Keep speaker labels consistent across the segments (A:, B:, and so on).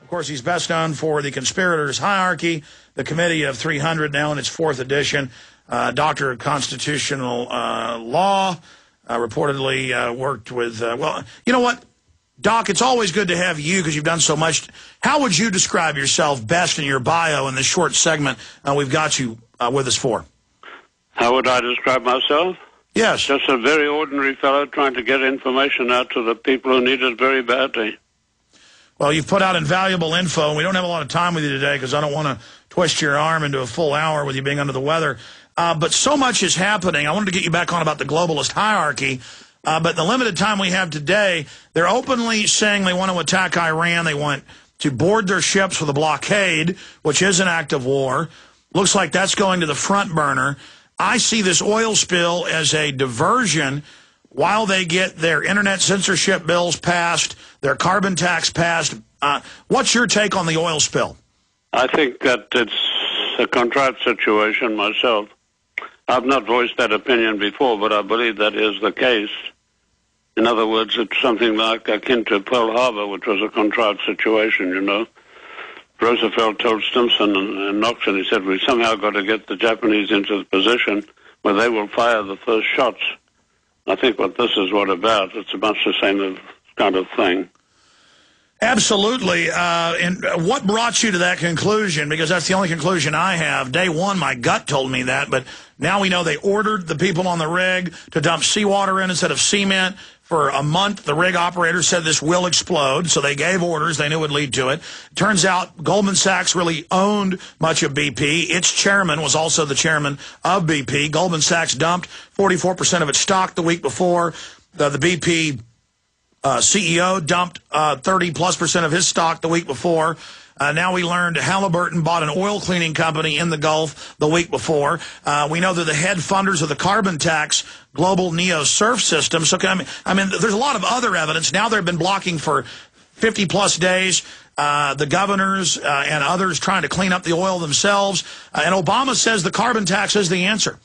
A: Of course, he's best known for The Conspirators' Hierarchy, the Committee of 300, now in its 4th edition, doctor of constitutional law, reportedly worked with, well, you know what, Doc, it's always good to have you because you've done so much. How would you describe yourself best in your bio in this short segment we've got you with us for?
B: How would I describe myself?
A: Yes.
B: Just a very ordinary fellow trying to get information out to the people who need it very badly.
A: Well, you've put out invaluable info, and we don't have a lot of time with you today because I don't want to twist your arm into a full hour with you being under the weather. But so much is happening. I wanted to get you back on about the globalist hierarchy. But the limited time we have today, they're openly saying they want to attack Iran. They want to board their ships with a blockade, which is an act of war. Looks like that's going to the front burner. I see this oil spill as a diversion while they get their internet censorship bills passed, their carbon tax passed. What's your take on the oil spill?
B: I think that it's a contrived situation myself. I've not voiced that opinion before, but I believe that is the case. In other words, it's something like akin to Pearl Harbor, which was a contrived situation, you know. Roosevelt told Stimson and Knox, and he said, we somehow got to get the Japanese into the position where they will fire the first shots. I think what this is what about. It's much the same kind of thing.
A: Absolutely. And what brought you to that conclusion? Because that's the only conclusion I have. Day one, my gut told me that, but now we know they ordered the people on the rig to dump seawater in instead of cement. For a month, the rig operator said this will explode, so they gave orders. They knew it would lead to it. Turns out Goldman Sachs really owned much of BP. Its chairman was also the chairman of BP. Goldman Sachs dumped 44% of its stock the week before. The BP CEO dumped 30+% of his stock the week before. Now we learned Halliburton bought an oil cleaning company in the Gulf the week before. We know they're the head funders of the carbon tax global neo-surf system. So, I mean, there's a lot of other evidence. Now they've been blocking for 50+ days. The governors and others trying to clean up the oil themselves. And Obama says the carbon tax is the answer.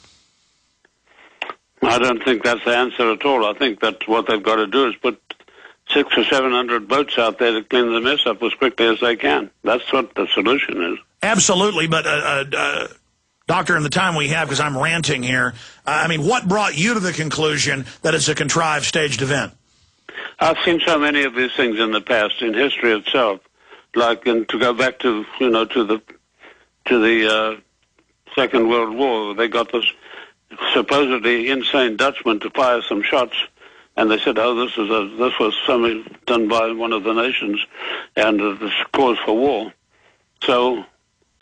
B: I don't think that's the answer at all. I think that what they've got to do is put 600 or 700 boats out there to clean the mess up as quickly as they can. That's what the solution is.
A: Absolutely, but Doctor, in the time we have, because I'm ranting here, I mean, what brought you to the conclusion that it's a contrived, staged event?
B: I've seen so many of these things in the past, in history itself, like to go back to the Second World War. They got this supposedly insane Dutchman to fire some shots. And they said, oh, this was something done by one of the nations, and this cause for war. So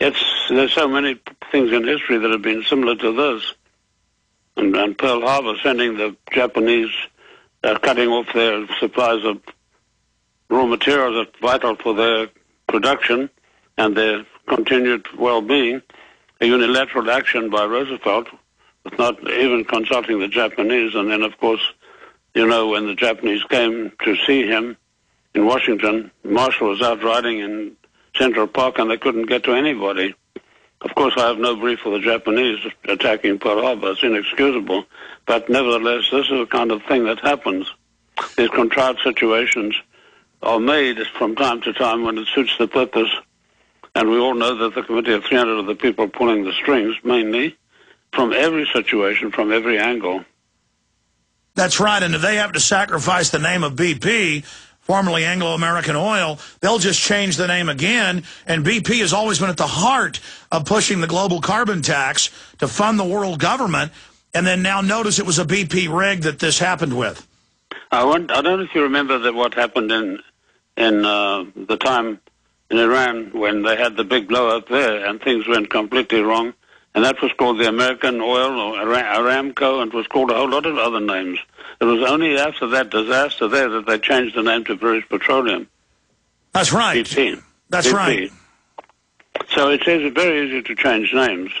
B: there's so many things in history that have been similar to this. And Pearl Harbor sending the Japanese, cutting off their supplies of raw materials that's vital for their production and their continued well-being, a unilateral action by Roosevelt, with not even consulting the Japanese, and then, of course, you know, when the Japanese came to see him in Washington, Marshall was out riding in Central Park and they couldn't get to anybody. Of course, I have no brief for the Japanese attacking Pearl Harbor. It's inexcusable. But nevertheless, this is the kind of thing that happens. These contrived situations are made from time to time when it suits the purpose. And we all know that the Committee of 300 are the people pulling the strings, mainly, from every situation, from every angle.
A: That's right, and if they have to sacrifice the name of BP, formerly Anglo-American Oil, they'll just change the name again, and BP has always been at the heart of pushing the global carbon tax to fund the world government, and then now notice it was a BP rig that this happened with.
B: I don't know if you remember that what happened in the time in Iran when they had the big blow-up there and things went completely wrong. And that was called the American Oil, or Aramco, and it was called a whole lot of other names. It was only after that disaster there that they changed the name to British Petroleum.
A: That's right.
B: BP.
A: That's
B: BP.
A: right.
B: So it's very easy to change names.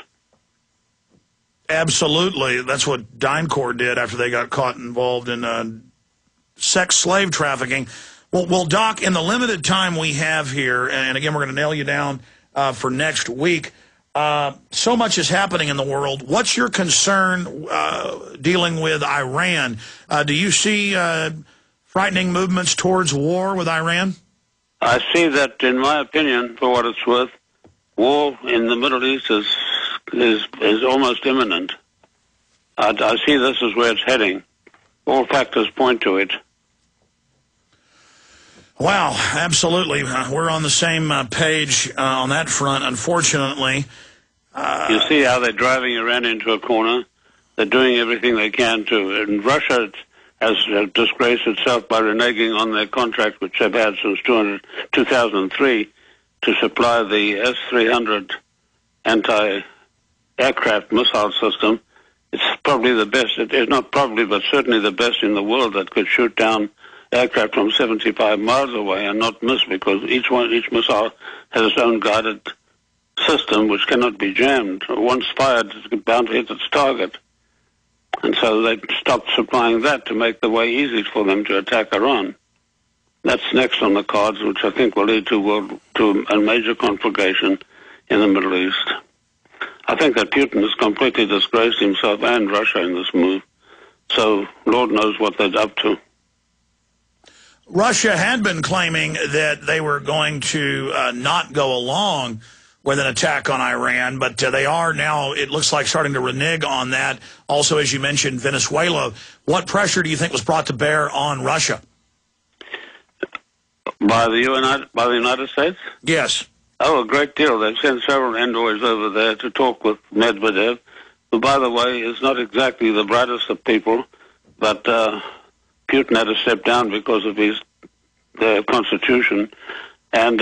A: Absolutely. That's what DynCorp did after they got caught involved in sex slave trafficking. Well, Doc, in the limited time we have here, and again, we're going to nail you down for next week, so much is happening in the world. What's your concern dealing with Iran? Do you see frightening movements towards war with Iran?
B: I see that, in my opinion, for what it's worth, war in the Middle East is almost imminent. I see this as where it's heading. All factors point to it.
A: Wow, absolutely. We're on the same page on that front, unfortunately.
B: You see how they're driving Iran into a corner. They're doing everything they can to. And Russia has disgraced itself by reneging on their contract, which they've had since 2003, to supply the S-300 anti-aircraft missile system. It's probably the best. It is not probably, but certainly the best in the world that could shoot down aircraft from 75 miles away and not miss, because each missile has its own guided system which cannot be jammed. Once fired, it's bound to hit its target. And so they stopped supplying that to make the way easy for them to attack Iran. That's next on the cards, which I think will lead to a major conflagration in the Middle East. I think that Putin has completely disgraced himself and Russia in this move. So Lord knows what they're up to.
A: Russia had been claiming that they were going to not go along with an attack on Iran, but they are now, it looks like, starting to renege on that. Also, as you mentioned, Venezuela. What pressure do you think was brought to bear on Russia?
B: By the United States?
A: Yes.
B: Oh, a great deal. They've sent several envoys over there to talk with Medvedev, who, by the way, is not exactly the brightest of people, but Putin had to step down because of their constitution. And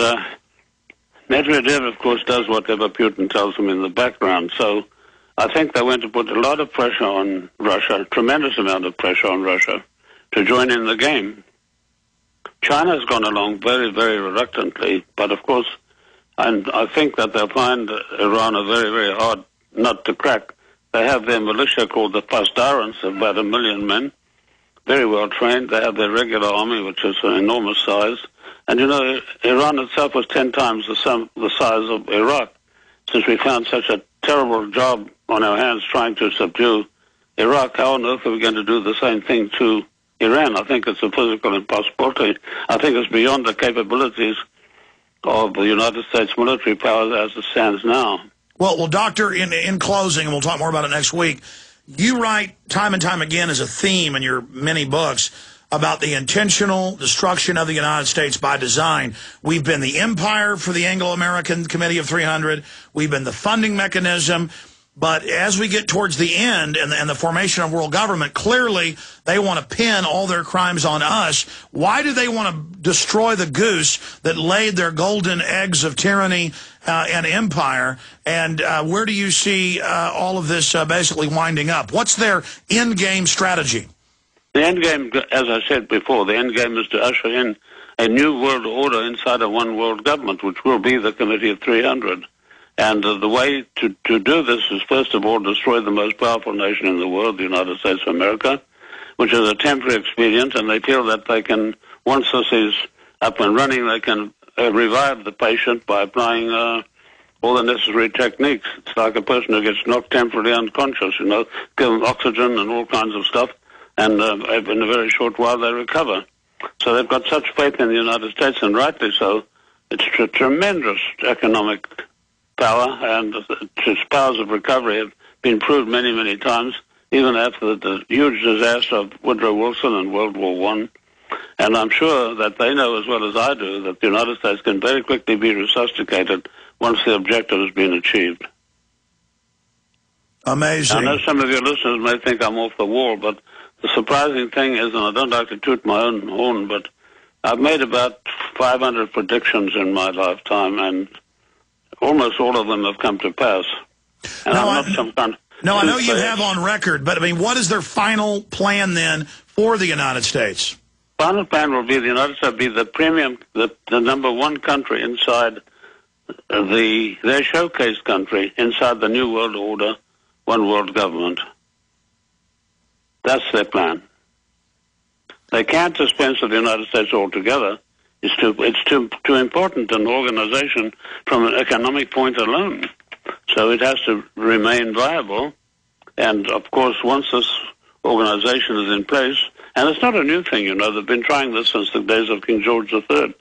B: Medvedev, of course, does whatever Putin tells him in the background. So I think they went to put a lot of pressure on Russia, a tremendous amount of pressure on Russia, to join in the game. China's gone along very, very reluctantly, but of course, and I think that they'll find Iran a very, very hard nut to crack. They have their militia called the Pasdarans, of about 1 million men, very well trained. They have their regular army, which is an enormous size. And you know, Iran itself was 10 times the size of Iraq. Since we found such a terrible job on our hands trying to subdue Iraq, how on earth are we going to do the same thing to Iran? I think it's a physical impossibility. I think it's beyond the capabilities of the United States military powers as it stands now.
A: Well, Doctor, in closing, and we'll talk more about it next week, you write time and time again as a theme in your many books about the intentional destruction of the United States by design. We've been the empire for the Anglo-American Committee of 300. We've been the funding mechanism. But as we get towards the end and the formation of world government, clearly they want to pin all their crimes on us. Why do they want to destroy the goose that laid their golden eggs of tyranny and empire? And where do you see all of this basically winding up? What's their end-game strategy?
B: The end game, as I said before, the end game is to usher in a new world order inside of one world government, which will be the Committee of 300. And the way to do this is, first of all, destroy the most powerful nation in the world, the United States of America, which is a temporary expedient, and they feel that they can, once this is up and running, they can revive the patient by applying all the necessary techniques. It's like a person who gets knocked temporarily unconscious, you know, give them oxygen and all kinds of stuff, and in a very short while they recover. So they've got such faith in the United States, and rightly so. It's a tremendous economic power, and its powers of recovery have been proved many, many times, even after the huge disaster of Woodrow Wilson in World War I. And I'm sure that they know as well as I do that the United States can very quickly be resuscitated once the objective has been achieved.
A: Amazing.
B: I know some of your listeners may think I'm off the wall, but the surprising thing is, and I don't like to toot my own horn, but I've made about 500 predictions in my lifetime, and almost all of them have come to pass. And
A: no,
B: I'm not some kind of...
A: No, I know you have on record, but I mean, what is their final plan then for the United States?
B: Final plan will be the United States be the premium, the number one country inside their showcase country inside the New World Order, one world government. That's their plan. They can't dispense with the United States altogether. It's too important an organization from an economic point alone. So it has to remain viable. And, of course, once this organization is in place, and it's not a new thing, you know, they've been trying this since the days of King George III.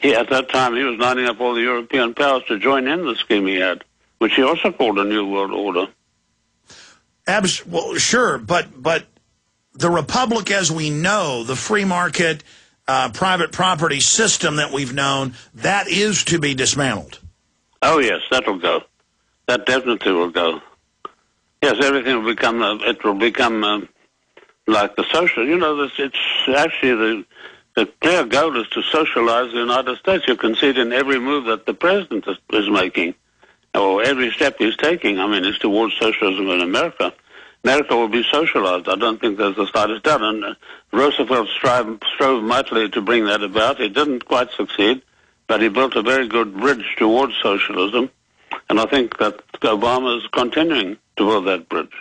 B: at that time, he was lining up all the European powers to join in the scheme he had, which he also called a New World Order.
A: Well, sure, but the Republic as we know, the free market, private property system that we've known, that is to be dismantled.
B: Oh, yes, that will go. That definitely will go. Yes, everything will become, like the social, it's actually the clear goal is to socialize the United States. You can see it in every move that the president is making, or every step he's taking. I mean, it's towards socialism in America. America will be socialized. I don't think there's the slightest doubt. And Roosevelt strove mightily to bring that about. He didn't quite succeed, but he built a very good bridge towards socialism. And I think that Obama is continuing to build that bridge.